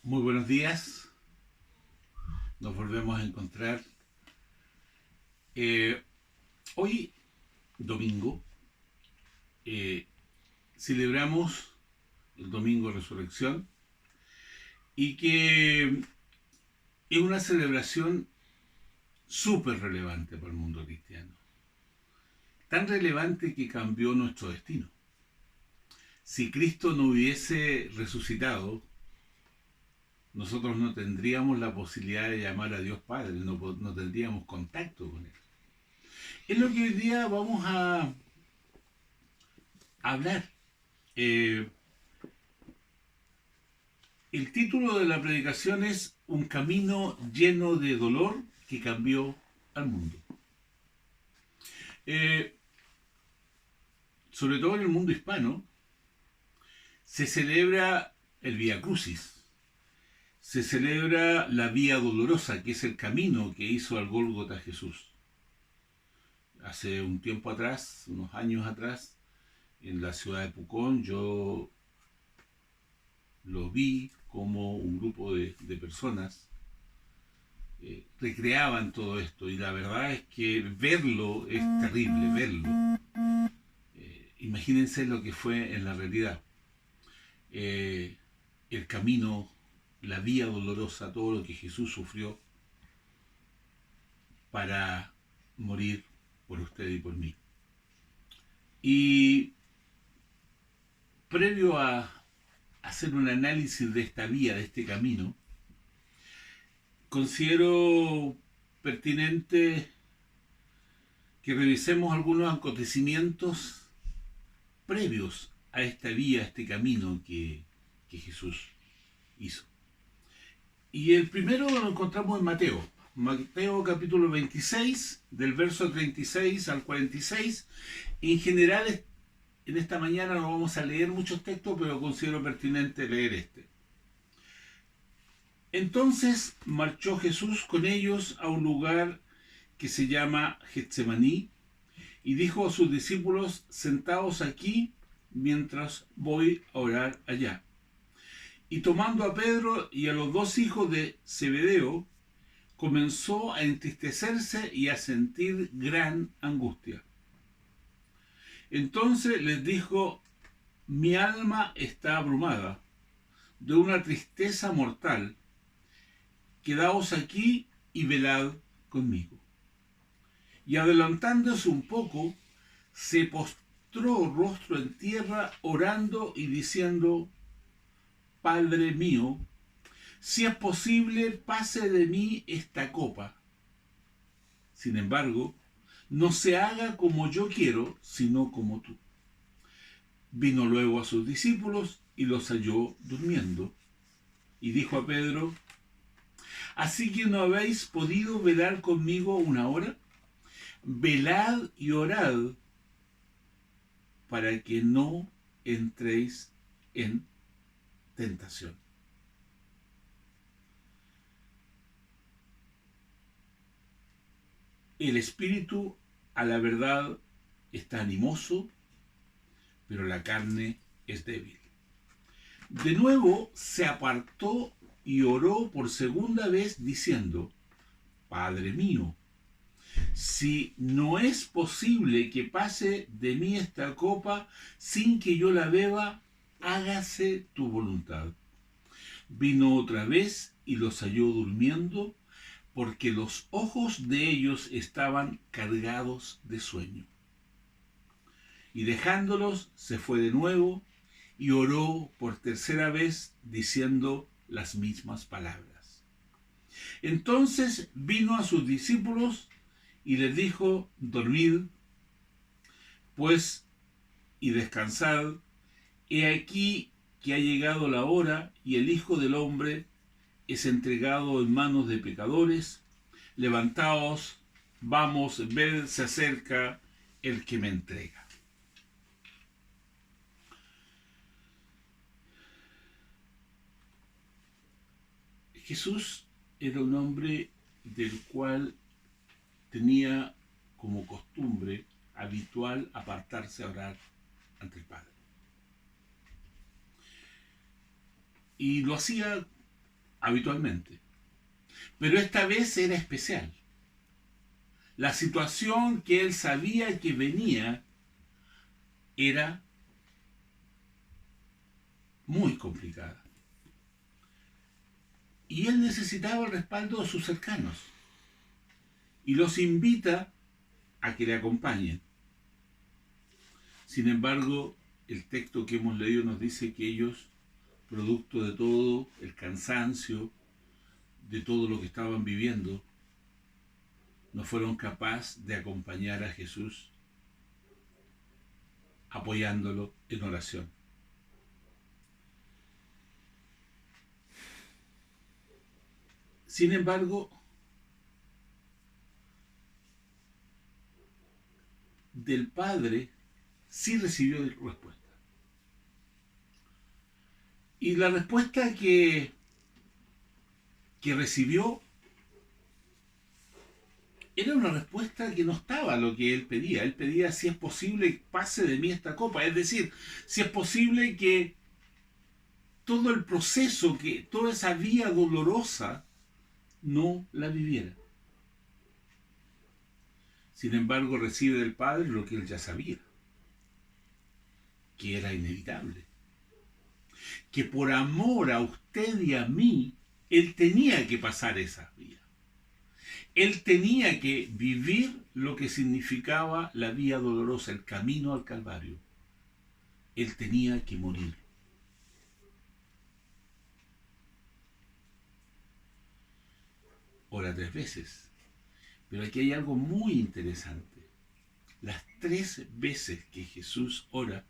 Muy buenos días, nos volvemos a encontrar. Eh, Hoy, domingo, eh, celebramos el Domingo de Resurrección y que es una celebración súper relevante para el mundo cristiano. Tan relevante que cambió nuestro destino. Si Cristo no hubiese resucitado, nosotros no tendríamos la posibilidad de llamar a Dios Padre, no tendríamos contacto con Él. Es lo que hoy día vamos a hablar. Eh, el título de la predicación es Un camino lleno de dolor que cambió al mundo. Eh, Sobre todo en el mundo hispano, se celebra el Vía Crucis, se celebra la Vía Dolorosa, que es el camino que hizo al Gólgota Jesús. Hace un tiempo atrás, unos años atrás, en la ciudad de Pucón, yo lo vi como un grupo de personas recreaban todo esto, y la verdad es que verlo es terrible, verlo. Imagínense lo que fue en la realidad. Eh, el camino, la vía dolorosa, todo lo que Jesús sufrió para morir por usted y por mí. Y previo a hacer un análisis de esta vía, de este camino, considero pertinente que revisemos algunos acontecimientos previos a esta vía, a este camino que Jesús hizo. Y el primero lo encontramos en Mateo. Mateo capítulo 26, del verso 36 al 46. En general, en esta mañana no vamos a leer muchos textos, pero considero pertinente leer este. Entonces marchó Jesús con ellos a un lugar que se llama Getsemaní y dijo a sus discípulos: sentaos aquí mientras voy a orar allá. Y tomando a Pedro y a los dos hijos de Zebedeo, comenzó a entristecerse y a sentir gran angustia. Entonces les dijo: mi alma está abrumada de una tristeza mortal. Quedaos aquí y velad conmigo. Y adelantándose un poco, se postró rostro en tierra, orando y diciendo: Padre mío, si es posible, pase de mí esta copa. Sin embargo, no se haga como yo quiero, sino como tú. Vino luego a sus discípulos y los halló durmiendo. Y dijo a Pedro: ¿así que no habéis podido velar conmigo una hora? Velad y orad para que no entréis en tentación. El espíritu, a la verdad, está animoso, pero la carne es débil. De nuevo se apartó y oró por segunda vez diciendo: Padre mío, si no es posible que pase de mí esta copa sin que yo la beba, hágase tu voluntad. Vino otra vez y los halló durmiendo, porque los ojos de ellos estaban cargados de sueño. Y dejándolos, se fue de nuevo y oró por tercera vez, diciendo las mismas palabras. Entonces vino a sus discípulos y les dijo: dormid, pues, y descansad. He aquí que ha llegado la hora, y el Hijo del Hombre es entregado en manos de pecadores. Levantaos, vamos, ved, se acerca el que me entrega. Jesús era un hombre del cual tenía como costumbre habitual apartarse a orar ante el Padre. Y lo hacía habitualmente. Pero esta vez era especial. La situación que él sabía que venía era muy complicada. Y él necesitaba el respaldo de sus cercanos. Y los invita a que le acompañen. Sin embargo, el texto que hemos leído nos dice que ellos, producto de todo el cansancio, de todo lo que estaban viviendo, no fueron capaces de acompañar a Jesús apoyándolo en oración. Sin embargo, del Padre sí recibió respuesta. Y la respuesta que recibió era una respuesta que no estaba lo que él pedía. Él pedía, si es posible, pase de mí esta copa. Es decir, si es posible que todo el proceso, que toda esa vía dolorosa, no la viviera. Sin embargo, recibe del Padre lo que él ya sabía, que era inevitable. Que por amor a usted y a mí, él tenía que pasar esa vía. Él tenía que vivir lo que significaba la vía dolorosa, el camino al Calvario. Él tenía que morir. Ora 3 veces. Pero aquí hay algo muy interesante. Las 3 veces que Jesús ora,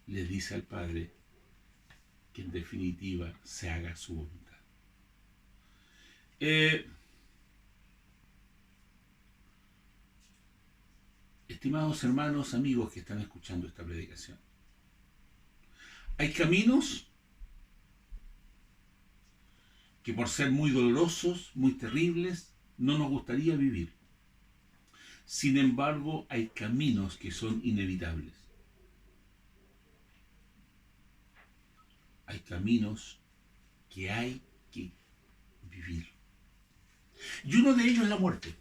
le dice al Padre que en definitiva se haga su voluntad. Estimados hermanos, amigos que están escuchando esta predicación, hay caminos que por ser muy dolorosos, muy terribles, no nos gustaría vivir. Sin embargo, hay caminos que son inevitables. Hay caminos que hay que vivir. Y uno de ellos es la muerte.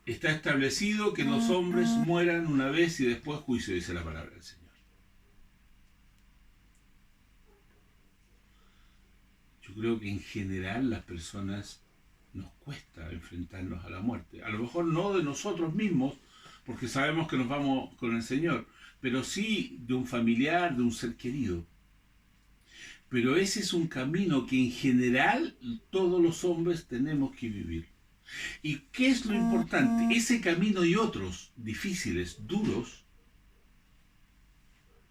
Está establecido que los hombres mueran una vez y después juicio, dice la palabra del Señor. Yo creo que en general las personas nos cuesta enfrentarnos a la muerte. A lo mejor no de nosotros mismos, porque sabemos que nos vamos con el Señor, pero sí de un familiar, de un ser querido. Pero ese es un camino que en general todos los hombres tenemos que vivir. ¿Y qué es lo importante? Ese camino y otros difíciles, duros,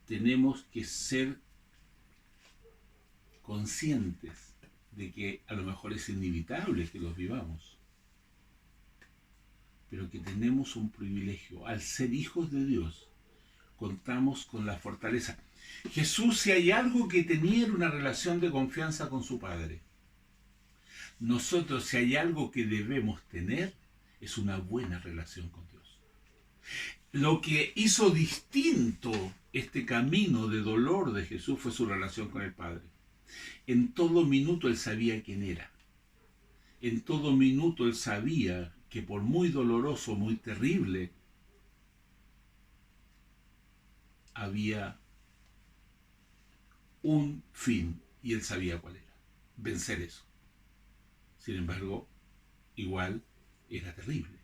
tenemos que ser conscientes de que a lo mejor es inevitable que los vivamos, pero que tenemos un privilegio. Al ser hijos de Dios, contamos con la fortaleza. Jesús, si hay algo que tenía, era una relación de confianza con su Padre. Nosotros, si hay algo que debemos tener, es una buena relación con Dios. Lo que hizo distinto este camino de dolor de Jesús fue su relación con el Padre. En todo minuto él sabía quién era. En todo minuto él sabía que por muy doloroso, muy terrible, había un fin y él sabía cuál era. Vencer eso. Sin embargo, igual era terrible.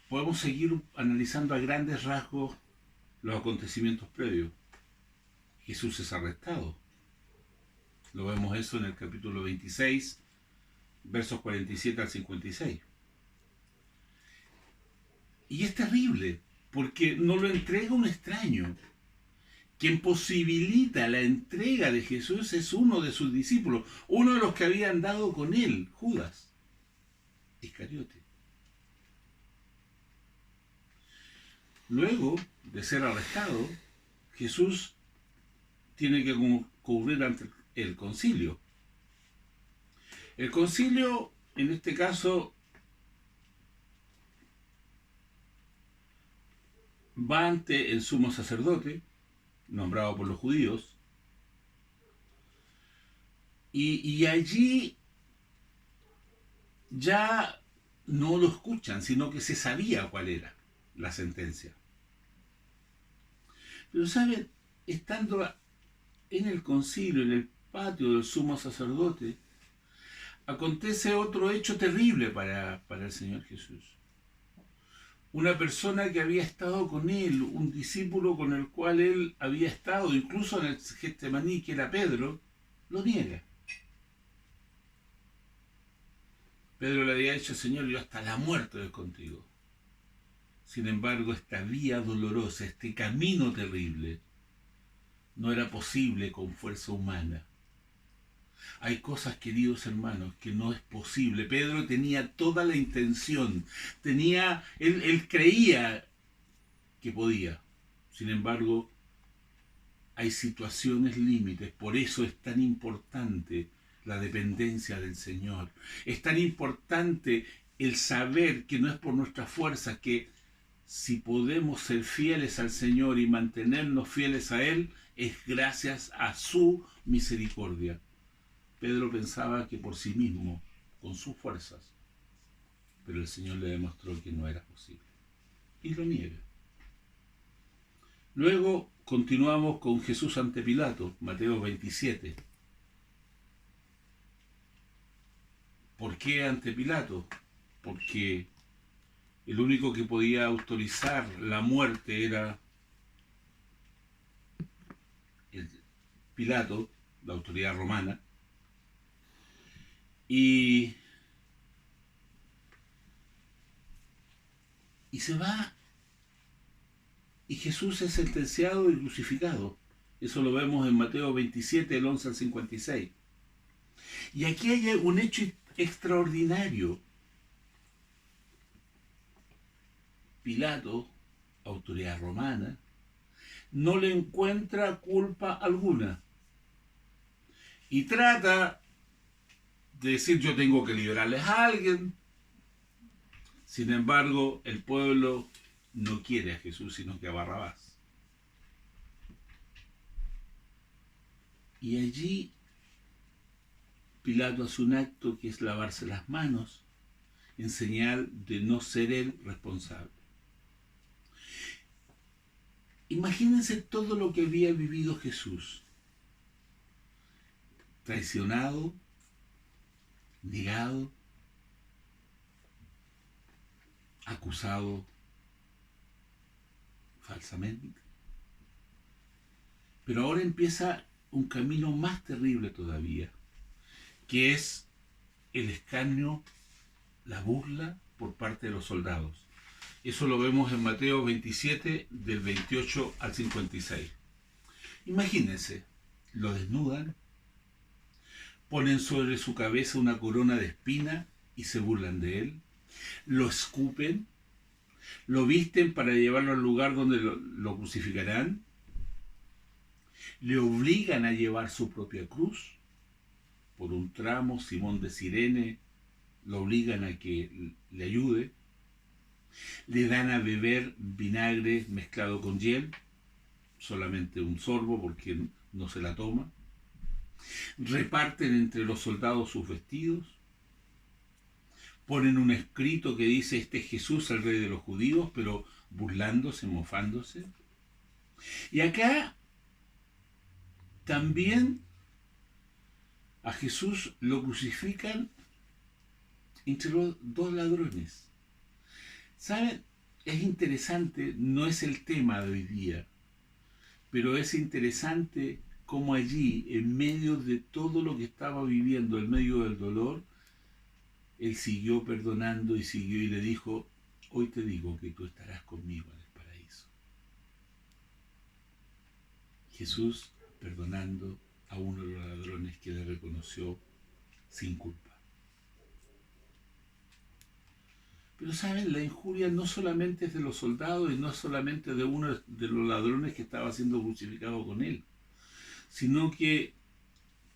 Podemos seguir analizando a grandes rasgos los acontecimientos previos. Jesús es arrestado. Lo vemos eso en el capítulo 26, versos 47 al 56. Y es terrible, porque no lo entrega un extraño. Quien posibilita la entrega de Jesús es uno de sus discípulos, uno de los que había andado con él, Judas Iscariote. Luego de ser arrestado, Jesús tiene que concurrir ante el concilio. El concilio, en este caso, va ante el sumo sacerdote, nombrado por los judíos, y allí ya no lo escuchan, sino que se sabía cuál era la sentencia. Pero saben, estando en el concilio, en el patio del sumo sacerdote, acontece otro hecho terrible para el Señor Jesús. Una persona que había estado con él, un discípulo con el cual él había estado, incluso en el Getsemaní, que era Pedro, lo niega. Pedro le había dicho: Señor, yo hasta la muerte voy contigo. Sin embargo, esta vía dolorosa, este camino terrible, no era posible con fuerza humana. Hay cosas, queridos hermanos, que no es posible. Pedro tenía toda la intención, él creía que podía. Sin embargo, hay situaciones límites. Por eso es tan importante la dependencia del Señor. Es tan importante el saber que no es por nuestras fuerzas, que si podemos ser fieles al Señor y mantenernos fieles a Él, es gracias a su misericordia. Pedro pensaba que por sí mismo, con sus fuerzas, pero el Señor le demostró que no era posible. Y lo niega. Luego continuamos con Jesús ante Pilato, Mateo 27. ¿Por qué ante Pilato? Porque el único que podía autorizar la muerte era el Pilato, la autoridad romana. Y se va, y Jesús es sentenciado y crucificado. Eso lo vemos en Mateo 27, del 11 al 56. Y aquí hay un hecho extraordinario. Pilato, autoridad romana, no le encuentra culpa alguna. Y trata de decir: yo tengo que liberarles a alguien. Sin embargo, el pueblo no quiere a Jesús, sino que a Barrabás. Y allí Pilato hace un acto que es lavarse las manos en señal de no ser él responsable. Imagínense todo lo que había vivido Jesús. Traicionado, negado, acusado falsamente. Pero ahora empieza un camino más terrible todavía, que es el escarnio, la burla por parte de los soldados. Eso lo vemos en Mateo 27, del 28 al 56. Imagínense, lo desnudan, ponen sobre su cabeza una corona de espina y se burlan de él, lo escupen, lo visten para llevarlo al lugar donde lo crucificarán, le obligan a llevar su propia cruz. Por un tramo, Simón de Cirene lo obligan a que le ayude. Le dan a beber vinagre mezclado con hiel, solamente un sorbo porque no se la toma. Reparten entre los soldados sus vestidos. Ponen un escrito que dice: este es Jesús, el rey de los judíos, pero burlándose, mofándose. Y acá también a Jesús lo crucifican entre los dos ladrones. ¿Saben? Es interesante, no es el tema de hoy día, pero es interesante cómo allí, en medio de todo lo que estaba viviendo, en medio del dolor, él siguió perdonando y siguió y le dijo: hoy te digo que tú estarás conmigo en el paraíso. Jesús perdonando a uno de los ladrones que le reconoció sin culpa. Pero saben, la injuria no solamente es de los soldados y no solamente de uno de los ladrones que estaba siendo crucificado con él, sino que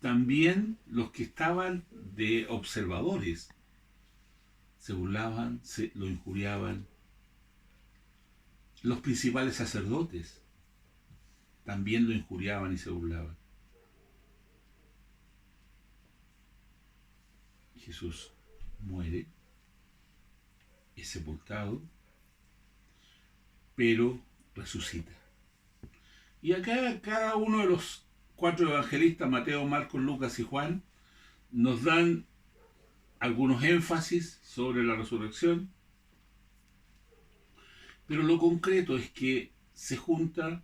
también los que estaban de observadores se burlaban, lo injuriaban, Los principales sacerdotes también lo injuriaban y se burlaban. Jesús muere, es sepultado, pero resucita. Y acá cada uno de los 4 evangelistas, Mateo, Marcos, Lucas y Juan, nos dan algunos énfasis sobre la resurrección, pero lo concreto es que se junta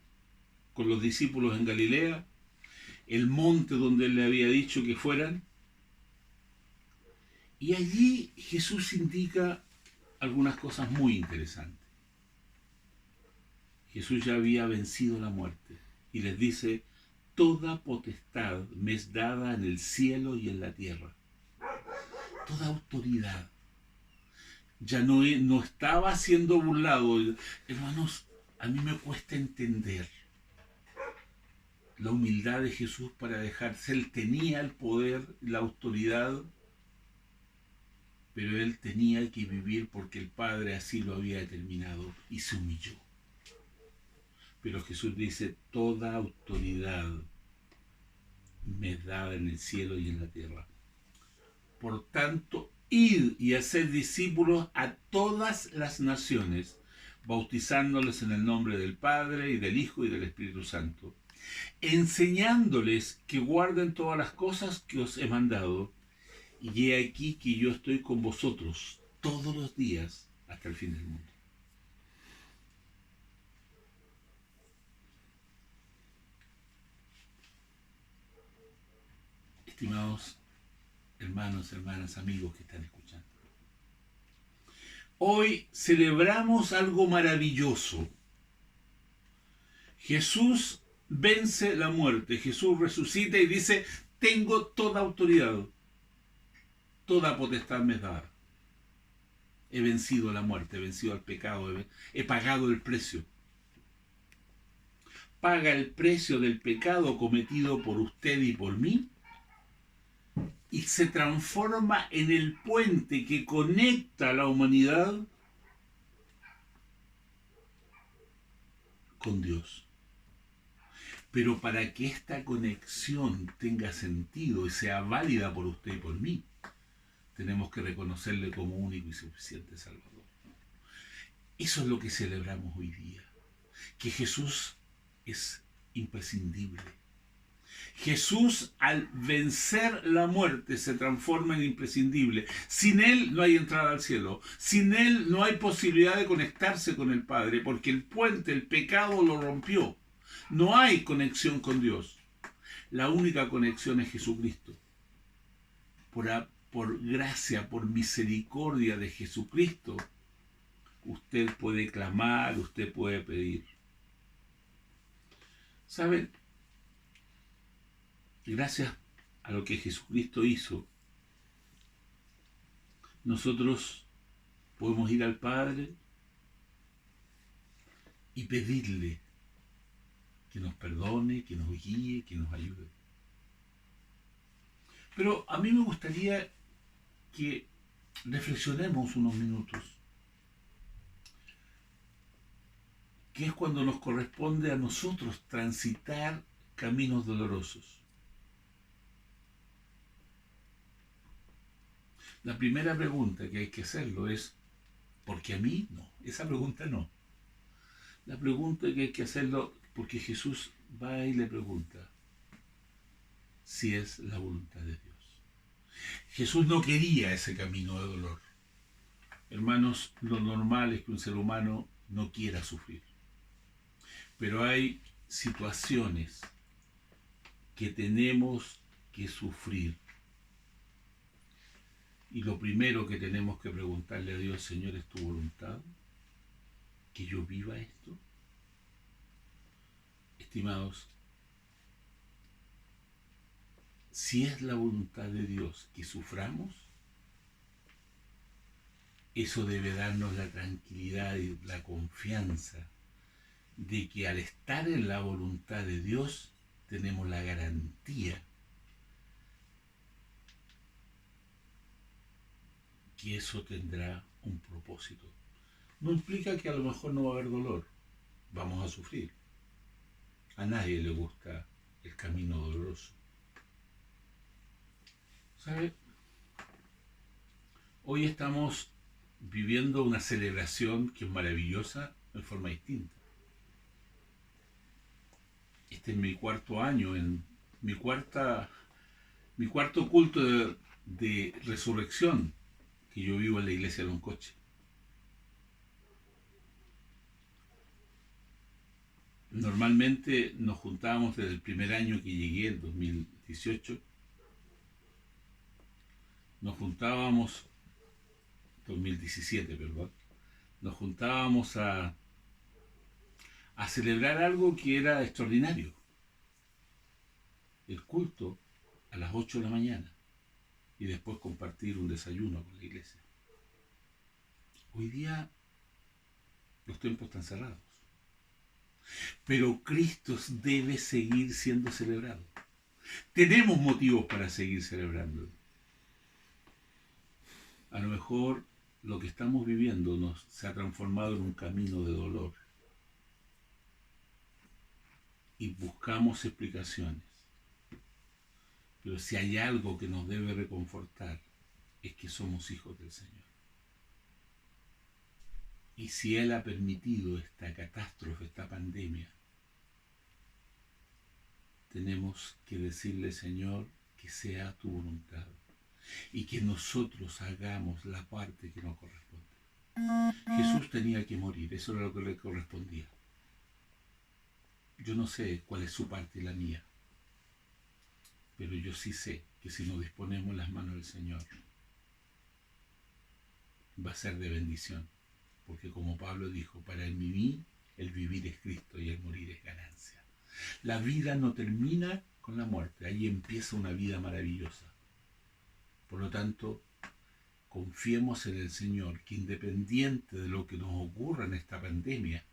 con los discípulos en Galilea, el monte donde él le había dicho que fueran, y allí Jesús indica algunas cosas muy interesantes. Jesús ya había vencido la muerte y les dice: toda potestad me es dada en el cielo y en la tierra. Toda autoridad. Ya no estaba siendo burlado. Hermanos, a mí me cuesta entender la humildad de Jesús para dejarse. Él tenía el poder, la autoridad, pero él tenía que vivir porque el Padre así lo había determinado y se humilló. Pero Jesús dice: toda autoridad me es dada en el cielo y en la tierra. Por tanto, id y haced discípulos a todas las naciones, bautizándoles en el nombre del Padre y del Hijo y del Espíritu Santo, enseñándoles que guarden todas las cosas que os he mandado, y he aquí que yo estoy con vosotros todos los días hasta el fin del mundo. Estimados hermanos, hermanas, amigos que están escuchando, hoy celebramos algo maravilloso. Jesús vence la muerte, Jesús resucita y dice: tengo toda autoridad, toda potestad me es dada. He vencido la muerte, he vencido al pecado, he pagado el precio. Paga el precio del pecado cometido por usted y por mí, y se transforma en el puente que conecta a la humanidad con Dios. Pero para que esta conexión tenga sentido y sea válida por usted y por mí, tenemos que reconocerle como único y suficiente Salvador. Eso es lo que celebramos hoy día, que Jesús es imprescindible. Jesús, al vencer la muerte, se transforma en imprescindible. Sin Él no hay entrada al cielo. Sin Él no hay posibilidad de conectarse con el Padre, porque el puente, el pecado lo rompió. No hay conexión con Dios. La única conexión es Jesucristo. Por gracia, por misericordia de Jesucristo, usted puede clamar, usted puede pedir. ¿Saben? Gracias a lo que Jesucristo hizo, nosotros podemos ir al Padre y pedirle que nos perdone, que nos guíe, que nos ayude. Pero a mí me gustaría que reflexionemos unos minutos, que es cuando nos corresponde a nosotros transitar caminos dolorosos. La primera pregunta que hay que hacerlo es: ¿por qué a mí? No, esa pregunta no. La pregunta que hay que hacerlo, porque Jesús va y le pregunta si es la voluntad de Dios. Jesús no quería ese camino de dolor. Hermanos, lo normal es que un ser humano no quiera sufrir. Pero hay situaciones que tenemos que sufrir. Y lo primero que tenemos que preguntarle a Dios: Señor, ¿es tu voluntad que yo viva esto? Estimados, si es la voluntad de Dios que suframos, eso debe darnos la tranquilidad y la confianza de que al estar en la voluntad de Dios tenemos la garantía que eso tendrá un propósito. No implica que a lo mejor no va a haber dolor, vamos a sufrir. A nadie le gusta el camino doloroso. ¿Sabe? Hoy estamos viviendo una celebración que es maravillosa en forma distinta. Este es mi cuarto año, en mi cuarto culto de resurrección que yo vivo en la iglesia de Loncoche. Normalmente nos juntábamos desde el primer año que llegué, el 2018. Nos juntábamos, 2017, perdón. Nos juntábamos a celebrar algo que era extraordinario. El culto a las 8 de la mañana y después compartir un desayuno con la iglesia. Hoy día los templos están cerrados. Pero Cristo debe seguir siendo celebrado. Tenemos motivos para seguir celebrando. A lo mejor lo que estamos viviendo se ha transformado en un camino de dolor. Y buscamos explicaciones. Pero si hay algo que nos debe reconfortar, es que somos hijos del Señor. Y si Él ha permitido esta catástrofe, esta pandemia, tenemos que decirle, Señor, que sea tu voluntad y que nosotros hagamos la parte que nos corresponde. Jesús tenía que morir, eso era lo que le correspondía. Yo no sé cuál es su parte y la mía, pero yo sí sé que si nos disponemos en las manos del Señor, va a ser de bendición. Porque como Pablo dijo, para mí el vivir es Cristo y el morir es ganancia. La vida no termina con la muerte, ahí empieza una vida maravillosa. Por lo tanto, confiemos en el Señor, que independiente de lo que nos ocurra en esta pandemia,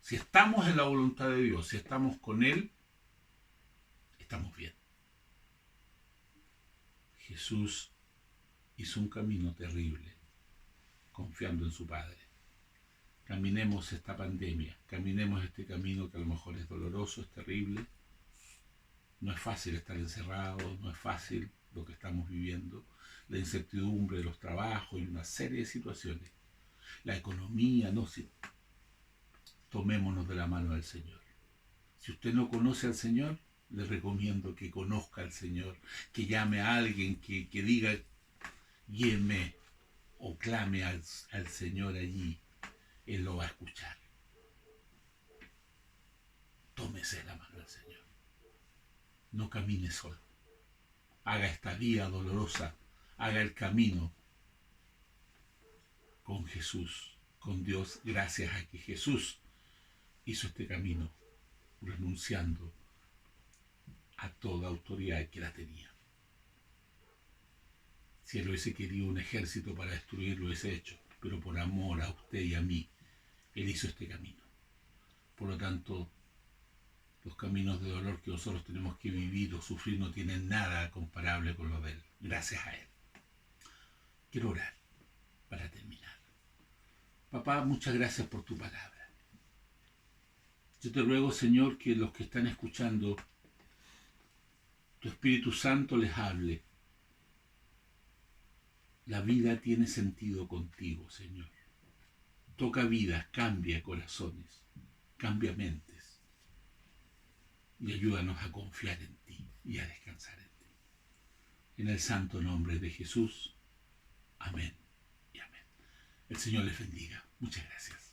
si estamos en la voluntad de Dios, si estamos con Él, estamos bien. Jesús hizo un camino terrible, confiando en su Padre. Caminemos esta pandemia, caminemos este camino que a lo mejor es doloroso, es terrible. No es fácil estar encerrado, no es fácil lo que estamos viviendo, la incertidumbre de los trabajos y una serie de situaciones. La economía, no sé. Tomémonos de la mano del Señor. Si usted no conoce al Señor, le recomiendo que conozca al Señor, que llame a alguien, que diga, guíeme o clame al Señor allí. Él lo va a escuchar. Tómese la mano del Señor. No camine solo. Haga esta vía dolorosa. Haga el camino con Jesús, con Dios, gracias a que Jesús hizo este camino, renunciando a toda autoridad que la tenía. Si él hubiese querido un ejército para destruir, lo hubiese hecho, pero por amor a usted y a mí, él hizo este camino. Por lo tanto, los caminos de dolor que nosotros tenemos que vivir o sufrir no tienen nada comparable con lo de él, gracias a él. Quiero orar para terminar. Papá, muchas gracias por tu palabra. Yo te ruego, Señor, que los que están escuchando, tu Espíritu Santo les hable. La vida tiene sentido contigo, Señor. Toca vidas, cambia corazones, cambia mentes. Y ayúdanos a confiar en ti y a descansar en ti. En el santo nombre de Jesús. Amén y amén. El Señor les bendiga. Muchas gracias.